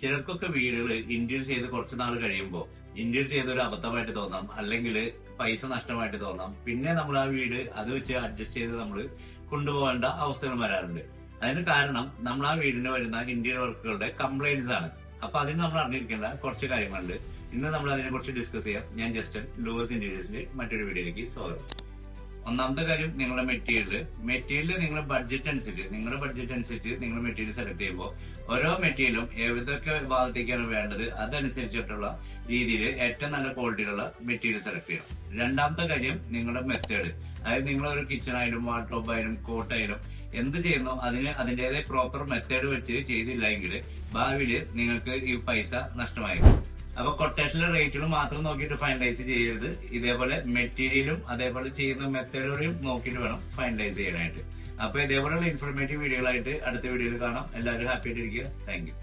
ചിലർക്കൊക്കെ വീടുകൾ ഇന്റീരിയർ ചെയ്ത് കുറച്ച് നാൾ കഴിയുമ്പോൾ ഇന്റീരിയർ ചെയ്ത ഒരു അബദ്ധമായിട്ട് തോന്നാം, അല്ലെങ്കിൽ പൈസ നഷ്ടമായിട്ട് തോന്നാം. പിന്നെ നമ്മൾ ആ വീട് അത് വെച്ച് അഡ്ജസ്റ്റ് ചെയ്ത് നമ്മൾ കൊണ്ടുപോകേണ്ട അവസ്ഥകൾ വരാറുണ്ട്. അതിന് കാരണം നമ്മൾ ആ വീടിന് വരുന്ന ഇന്റീരിയർ വർക്കുകളുടെ കംപ്ലൈന്റ്സ് ആണ്. അപ്പൊ അതിന് നമ്മൾ അറിഞ്ഞിരിക്കേണ്ട കുറച്ച് കാര്യങ്ങളുണ്ട്. ഇന്ന് നമ്മൾ അതിനെ കുറിച്ച് ഡിസ്കസ് ചെയ്യാം. ഞാൻ ജസ്റ്റൻ, ലൂവേഴ്സ് ഇന്റീരിയേഴ്സിന്റെ മറ്റൊരു വീഡിയോയിലേക്ക് സ്വാഗതം. ഒന്നാമത്തെ കാര്യം, നിങ്ങളുടെ മെറ്റീരിയൽ നിങ്ങളുടെ ബഡ്ജറ്റ് അനുസരിച്ച് നിങ്ങൾ മെറ്റീരിയൽ സെലക്ട് ചെയ്യുമ്പോൾ ഓരോ മെറ്റീരിയലും ഏതൊക്കെ ഭാഗത്തേക്കാണ് വേണ്ടത് അതനുസരിച്ചിട്ടുള്ള രീതിയിൽ ഏറ്റവും നല്ല ക്വാളിറ്റിയിലുള്ള മെറ്റീരിയൽ സെലക്ട് ചെയ്യണം. രണ്ടാമത്തെ കാര്യം, നിങ്ങളുടെ മെത്തേഡ്. അതായത് നിങ്ങളൊരു കിച്ചൺ ആയാലും വാർഡ്രോബ് ആയാലും കോട്ടായാലും എന്ത് ചെയ്യുന്നോ അതിന് അതിന്റേതായ പ്രോപ്പർ മെത്തേഡ് വെച്ച് ചെയ്തില്ലെങ്കിൽ ഭാവിയിൽ നിങ്ങൾക്ക് ഈ പൈസ നഷ്ടമായിരിക്കും. അപ്പൊ കൊട്ടേഷനിലെ റേറ്റുകൾ മാത്രം നോക്കിയിട്ട് ഫൈനലൈസ് ചെയ്യരുത്. ഇതേപോലെ മെറ്റീരിയലും അതേപോലെ ചെയ്യുന്ന മെത്തേഡുകളും നോക്കിയിട്ട് വേണം ഫൈനലൈസ് ചെയ്യാനായിട്ട്. അപ്പൊ ഇതേപോലെയുള്ള ഇൻഫോർമേറ്റീവ് വീഡിയോകളായിട്ട് അടുത്ത വീഡിയോയിൽ കാണാം. എല്ലാവരും ഹാപ്പി ആയിട്ടിരിക്കുക. Thank you.